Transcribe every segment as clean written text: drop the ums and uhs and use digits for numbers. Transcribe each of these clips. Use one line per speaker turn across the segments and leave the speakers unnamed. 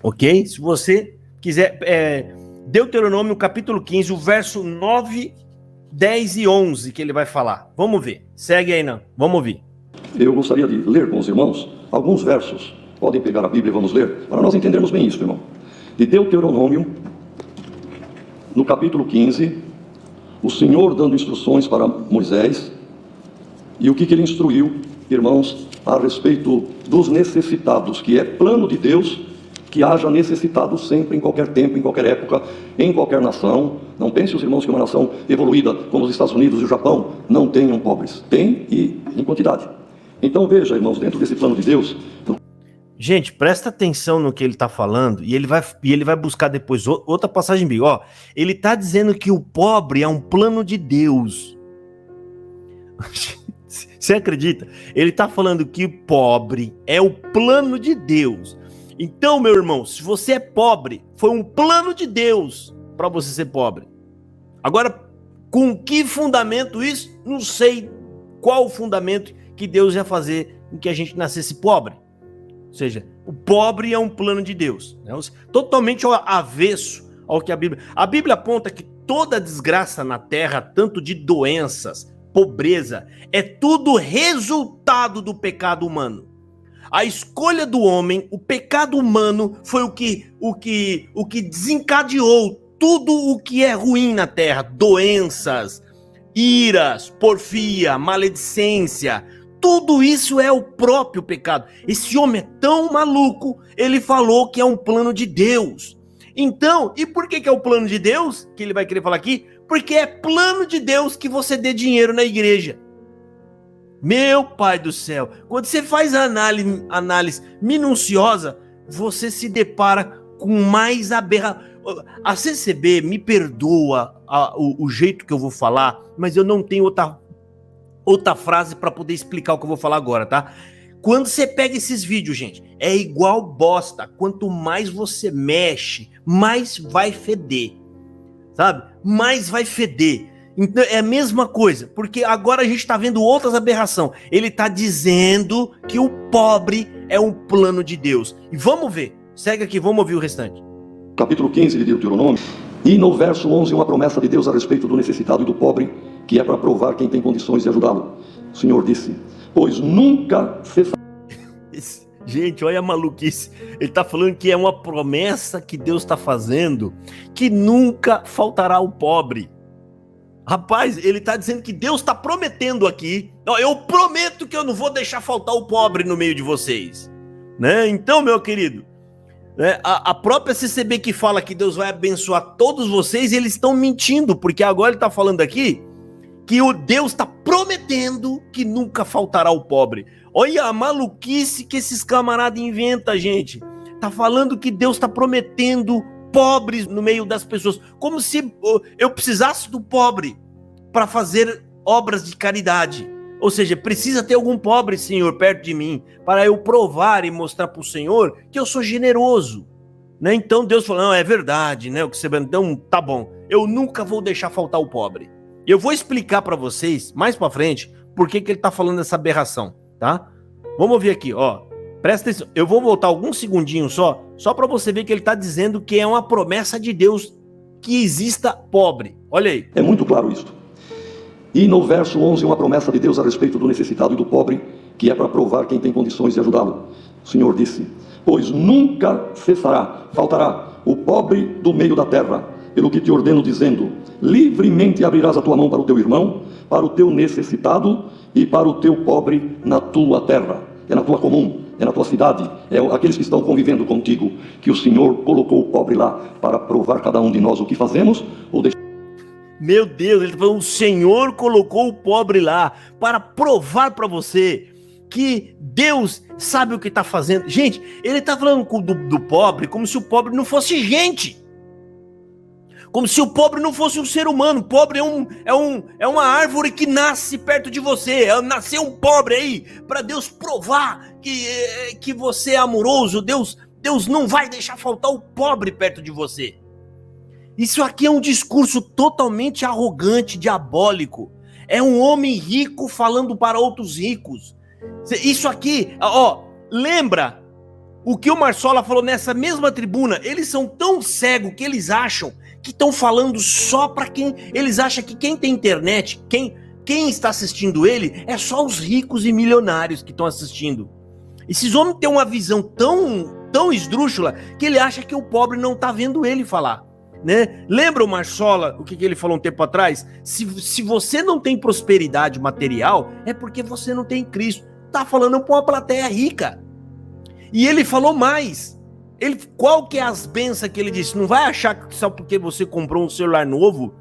ok? Se você quiser, Deuteronômio capítulo 15, o verso 9, 10 e 11 que ele vai falar. Vamos ver. Segue aí, não. Vamos ouvir.
Eu gostaria de ler com os irmãos alguns versos. Podem pegar a Bíblia e vamos ler, para nós entendermos bem isso, irmão. De Deuteronômio, no capítulo 15, o Senhor dando instruções para Moisés, e o que ele instruiu, irmãos, a respeito dos necessitados, que é plano de Deus, que haja necessitados sempre, em qualquer tempo, em qualquer época, em qualquer nação. Não pense os irmãos que uma nação evoluída, como os Estados Unidos e o Japão, não tenham pobres. Tem e em quantidade. Então veja, irmãos, dentro desse plano de Deus...
Gente, presta atenção no que ele está falando e ele vai buscar depois outra passagem bíblica. Ó, ele está dizendo que o pobre é um plano de Deus. Você acredita? Ele está falando que o pobre é o plano de Deus. Então, meu irmão, se você é pobre, foi um plano de Deus para você ser pobre. Agora, com que fundamento isso? Não sei qual o fundamento que Deus ia fazer com que a gente nascesse pobre. Ou seja, o pobre é um plano de Deus, né? Totalmente ao avesso ao que a Bíblia... A Bíblia aponta que toda desgraça na terra, tanto de doenças, pobreza, é tudo resultado do pecado humano. A escolha do homem, o pecado humano, foi o que desencadeou tudo o que é ruim na terra. Doenças, iras, porfia, maledicência... Tudo isso é o próprio pecado. Esse homem é tão maluco, ele falou que é um plano de Deus. Então, e por que é o plano de Deus? Que ele vai querer falar aqui? Porque é plano de Deus que você dê dinheiro na igreja. Meu pai do céu, quando você faz a análise minuciosa, você se depara com mais aberração. A CCB me perdoa o jeito que eu vou falar, mas eu não tenho outra frase para poder explicar o que eu vou falar agora, tá? Quando você pega esses vídeos, gente, é igual bosta. Quanto mais você mexe, mais vai feder, sabe? Mais vai feder. Então é a mesma coisa, porque agora a gente tá vendo outras aberrações. Ele tá dizendo que o pobre é um plano de Deus. E vamos ver. Segue aqui, vamos ouvir o restante.
Capítulo 15 de Deuteronômio. E no verso 11, uma promessa de Deus a respeito do necessitado e do pobre, que é para provar quem tem condições de ajudá-lo. O Senhor disse, pois nunca cessará...
Gente, olha a maluquice. Ele está falando que é uma promessa que Deus está fazendo, que nunca faltará o pobre. Rapaz, ele está dizendo que Deus está prometendo aqui, eu prometo que eu não vou deixar faltar o pobre no meio de vocês, né? Então, meu querido, né, a própria CCB que fala que Deus vai abençoar todos vocês, eles estão mentindo, porque agora ele está falando aqui que o Deus está prometendo que nunca faltará o pobre. Olha a maluquice que esses camaradas inventam, gente. Tá falando que Deus está prometendo pobres no meio das pessoas, como se eu precisasse do pobre para fazer obras de caridade. Ou seja, precisa ter algum pobre, Senhor, perto de mim, para eu provar e mostrar para o Senhor que eu sou generoso, né? Então Deus falou, não, é verdade, né? O que você... Então tá bom, eu nunca vou deixar faltar o pobre. Eu vou explicar para vocês, mais para frente, por que ele tá falando essa aberração, tá? Vamos ouvir aqui, ó. Presta atenção, eu vou voltar alguns segundinhos só para você ver que ele tá dizendo que é uma promessa de Deus que exista pobre. Olha aí.
É muito claro isso. E no verso 11, uma promessa de Deus a respeito do necessitado e do pobre, que é para provar quem tem condições de ajudá-lo. O Senhor disse, pois nunca cessará, faltará o pobre do meio da terra, pelo que te ordeno dizendo, livremente abrirás a tua mão para o teu irmão, para o teu necessitado e para o teu pobre na tua terra. É na tua comum, é na tua cidade, é aqueles que estão convivendo contigo, que o Senhor colocou o pobre lá para provar cada um de nós o que fazemos ou deixamos.
Meu Deus, ele tá falando, o Senhor colocou o pobre lá para provar para você que Deus sabe o que está fazendo. Gente, ele tá falando do pobre como se o pobre não fosse gente. Como se o pobre não fosse um ser humano. O pobre é uma árvore que nasce perto de você. Nasceu um pobre aí para Deus provar que você é amoroso. Deus não vai deixar faltar o pobre perto de você. Isso aqui é um discurso totalmente arrogante, diabólico. É um homem rico falando para outros ricos. Isso aqui, ó, lembra o que o Marsola falou nessa mesma tribuna, eles são tão cegos que eles acham que estão falando só para quem... Eles acham que quem tem internet, quem está assistindo ele, é só os ricos e milionários que estão assistindo. Esses homens têm uma visão tão esdrúxula que ele acha que o pobre não está vendo ele falar. Né? Lembra o Marsola, o que ele falou um tempo atrás? Se você não tem prosperidade material, é porque você não tem Cristo. Tá falando para uma plateia rica. E ele falou mais. Qual que é as bênçãos que ele disse? Não vai achar que só porque você comprou um celular novo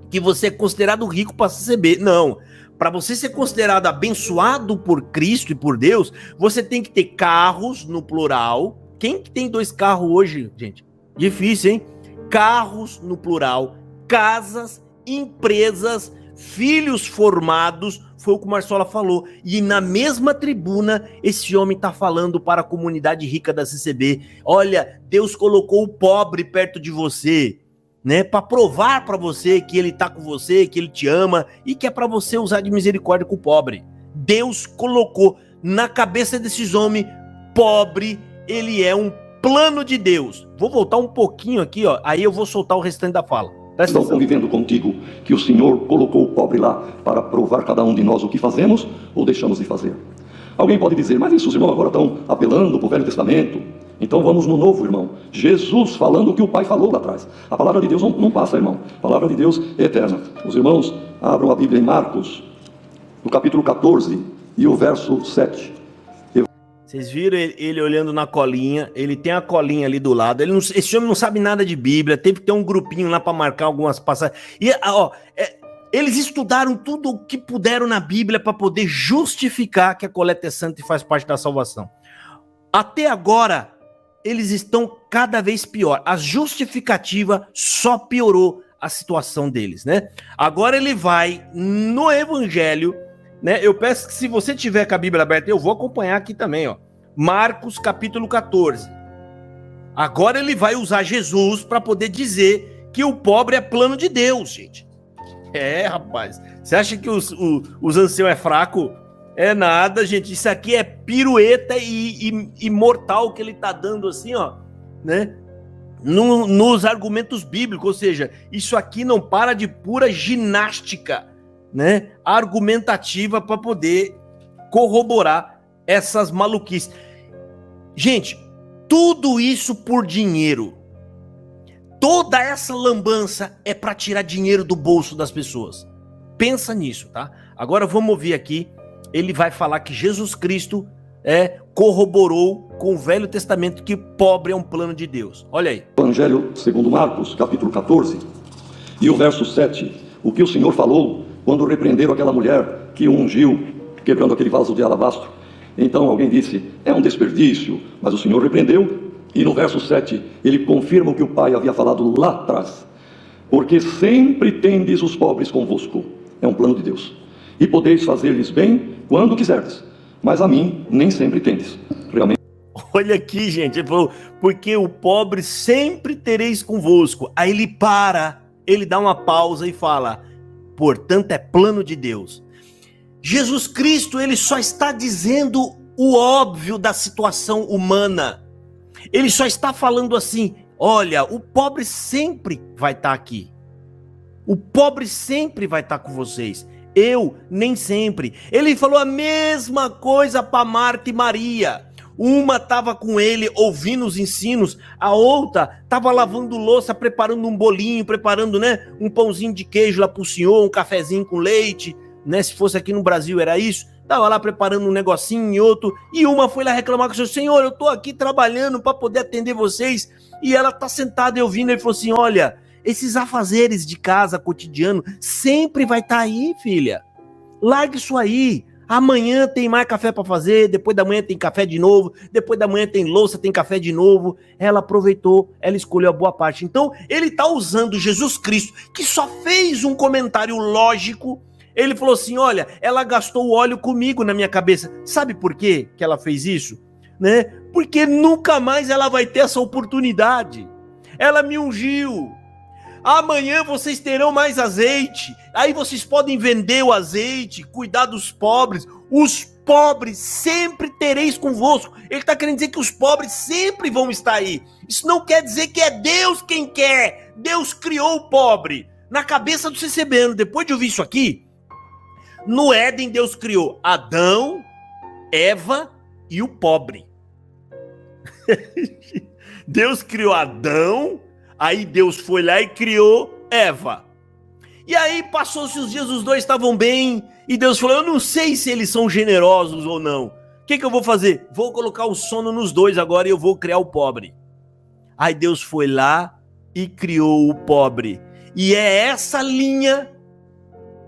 que você é considerado rico para receber. Não. Para você ser considerado abençoado por Cristo e por Deus, você tem que ter carros no plural. Quem que tem 2 carros hoje, gente? Difícil, hein? Carros no plural, casas, empresas, filhos formados, foi o que o Marsola falou. E na mesma tribuna, esse homem está falando para a comunidade rica da CCB: olha, Deus colocou o pobre perto de você, né, para provar para você que ele está com você, que ele te ama e que é para você usar de misericórdia com o pobre. Deus colocou na cabeça desses homens, pobre, ele é um plano de Deus. Vou voltar um pouquinho aqui, ó, aí eu vou soltar o restante da fala.
Estão convivendo contigo que o Senhor colocou o pobre lá para provar cada um de nós o que fazemos ou deixamos de fazer. Alguém pode dizer, mas isso os irmãos agora estão apelando para o Velho Testamento. Então vamos no Novo, irmão. Jesus falando o que o Pai falou lá atrás. A palavra de Deus não passa, irmão. A palavra de Deus é eterna. Os irmãos abram a Bíblia em Marcos, no capítulo 14 e o verso 7.
Vocês viram ele olhando na colinha, ele tem a colinha ali do lado, esse homem não sabe nada de Bíblia, teve que ter um grupinho lá para marcar algumas passagens. E, eles estudaram tudo o que puderam na Bíblia para poder justificar que a coleta é santa e faz parte da salvação. Até agora, eles estão cada vez pior. A justificativa só piorou a situação deles, né? Agora ele vai no Evangelho, né? Eu peço que se você tiver com a Bíblia aberta, eu vou acompanhar aqui também, ó. Marcos capítulo 14. Agora ele vai usar Jesus para poder dizer que o pobre é plano de Deus, gente. Rapaz. Você acha que os anciãos é fraco? É nada, gente. Isso aqui é pirueta e mortal que ele tá dando assim, ó, né? Nos argumentos bíblicos, ou seja, isso aqui não para de pura ginástica, né, argumentativa para poder corroborar essas maluquices. Gente, tudo isso por dinheiro. Toda essa lambança é para tirar dinheiro do bolso das pessoas. Pensa nisso, tá? Agora vamos ouvir aqui. Ele vai falar que Jesus Cristo corroborou com o Velho Testamento que pobre é um plano de Deus. Olha aí.
Evangelho segundo Marcos, capítulo 14 e o verso 7. O que o Senhor falou quando repreenderam aquela mulher que ungiu, quebrando aquele vaso de alabastro. Então alguém disse, é um desperdício, mas o Senhor repreendeu. E no verso 7, ele confirma o que o Pai havia falado lá atrás. Porque sempre tendes os pobres convosco. É um plano de Deus. E podeis fazer-lhes bem quando quiserdes. Mas a mim nem sempre tendes. Realmente.
Olha aqui, gente. Ele falou, porque o pobre sempre tereis convosco. Aí ele dá uma pausa e fala, portanto é plano de Deus. Jesus Cristo, ele só está dizendo o óbvio da situação humana. Ele só está falando assim, olha, o pobre sempre vai estar aqui. O pobre sempre vai estar com vocês. Eu, nem sempre. Ele falou a mesma coisa para Marta e Maria. Uma estava com ele ouvindo os ensinos, a outra estava lavando louça, preparando um bolinho, preparando, né, um pãozinho de queijo lá para o senhor, um cafezinho com leite, né, se fosse aqui no Brasil era isso. Estava lá preparando um negocinho e outro, e uma foi lá reclamar com o senhor, senhor, eu estou aqui trabalhando para poder atender vocês, e ela está sentada e ouvindo, ele falou assim, olha, esses afazeres de casa, cotidiano, sempre vai estar aí, filha, larga isso aí, amanhã tem mais café para fazer, depois da manhã tem café de novo, depois da manhã tem louça, tem café de novo, ela aproveitou, ela escolheu a boa parte, então ele está usando Jesus Cristo, que só fez um comentário lógico. Ele falou assim, olha, ela gastou o óleo comigo na minha cabeça. Sabe por quê que ela fez isso? Né? Porque nunca mais ela vai ter essa oportunidade. Ela me ungiu. Amanhã vocês terão mais azeite. Aí vocês podem vender o azeite, cuidar dos pobres. Os pobre sempre tereis convosco. Ele está querendo dizer que os pobres sempre vão estar aí. Isso não quer dizer que é Deus quem quer. Deus criou o pobre. Na cabeça do CCBano, depois de ouvir isso aqui, no Éden Deus criou Adão, Eva e o pobre. Deus criou Adão, aí Deus foi lá e criou Eva. E aí passou-se os dias, os dois estavam bem, e Deus falou, eu não sei se eles são generosos ou não. O que eu vou fazer? Vou colocar o sono nos dois agora e eu vou criar o pobre. Aí Deus foi lá e criou o pobre. E é essa linha,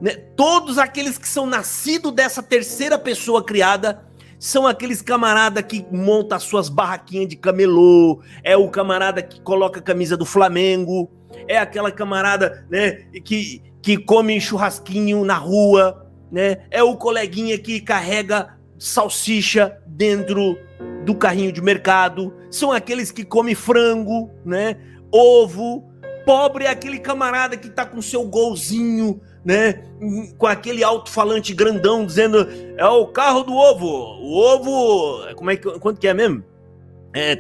né? Todos aqueles que são nascidos dessa terceira pessoa criada, são aqueles camarada que monta as suas barraquinhas de camelô, é o camarada que coloca a camisa do Flamengo, é aquela camarada, né, que come churrasquinho na rua, né, é o coleguinha que carrega salsicha dentro do carrinho de mercado, são aqueles que comem frango, né, ovo. Pobre é aquele camarada que tá com seu golzinho, né, com aquele alto-falante grandão dizendo, é o carro do ovo, o ovo, quanto que é mesmo?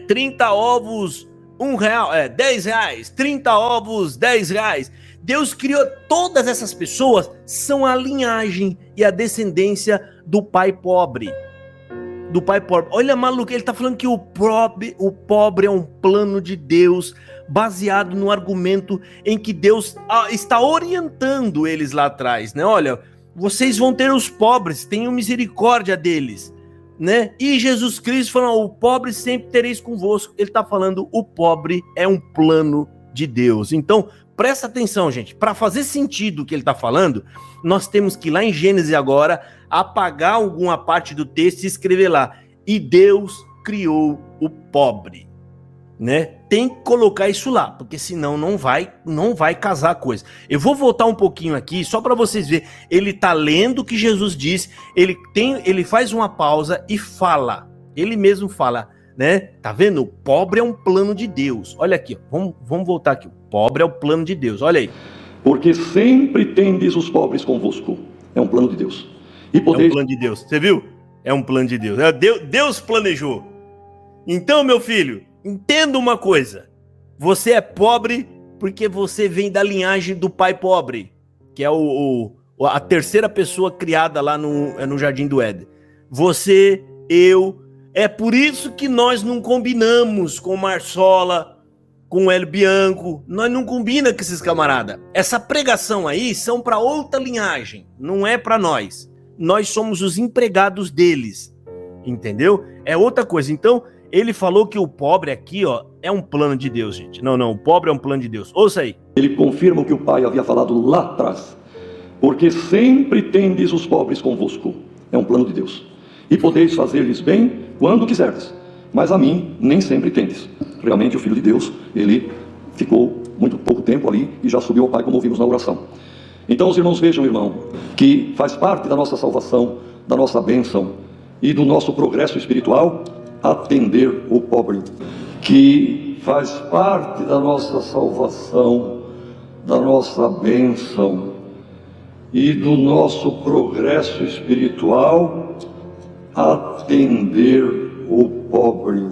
30 ovos, R$1, 10 reais, 30 ovos, 10 reais. Deus criou todas essas pessoas, são a linhagem e a descendência do pai pobre. Do pai pobre. Olha, maluco, ele tá falando que o pobre é um plano de Deus, baseado no argumento em que Deus está orientando eles lá atrás, né? Olha, vocês vão ter os pobres, tenham misericórdia deles, né? E Jesus Cristo falou, o pobre sempre tereis convosco. Ele está falando, o pobre é um plano de Deus. Então, presta atenção, gente. Para fazer sentido o que ele está falando, nós temos que ir lá em Gênesis agora, apagar alguma parte do texto e escrever lá, e Deus criou o pobre. Né? Tem que colocar isso lá, porque senão não vai casar a coisa. Eu vou voltar um pouquinho aqui, só para vocês verem. Ele tá lendo o que Jesus disse, ele faz uma pausa e fala. Ele mesmo fala, né? Tá vendo? O pobre é um plano de Deus. Olha aqui, ó. Vamos voltar aqui. O pobre é o plano de Deus, olha aí.
Porque sempre tendes os pobres convosco. É um plano de Deus. E podeis...
É um plano de Deus, você viu? É um plano de Deus. Deus planejou. Então, meu filho, entenda uma coisa, você é pobre porque você vem da linhagem do pai pobre, que é a terceira pessoa criada lá no Jardim do Éden. Você, eu, é por isso que nós não combinamos com Marsola, com o Hélio Bianco, nós não combinamos com esses camaradas. Essa pregação aí são para outra linhagem, não é para nós. Nós somos os empregados deles, entendeu? É outra coisa, então... Ele falou que o pobre aqui, ó, é um plano de Deus, gente. Não, o pobre é um plano de Deus. Ouça aí.
Ele confirma o que o pai havia falado lá atrás. Porque sempre tendes os pobres convosco. É um plano de Deus. E podeis fazer-lhes bem quando quiserdes. Mas a mim nem sempre tendes. Realmente o Filho de Deus, ele ficou muito pouco tempo ali e já subiu ao Pai, como ouvimos na oração. Então os irmãos vejam, irmão, que faz parte da nossa salvação, da nossa bênção e do nosso progresso espiritual, atender o pobre, que faz parte da nossa salvação, da nossa bênção e do nosso progresso espiritual, atender o pobre.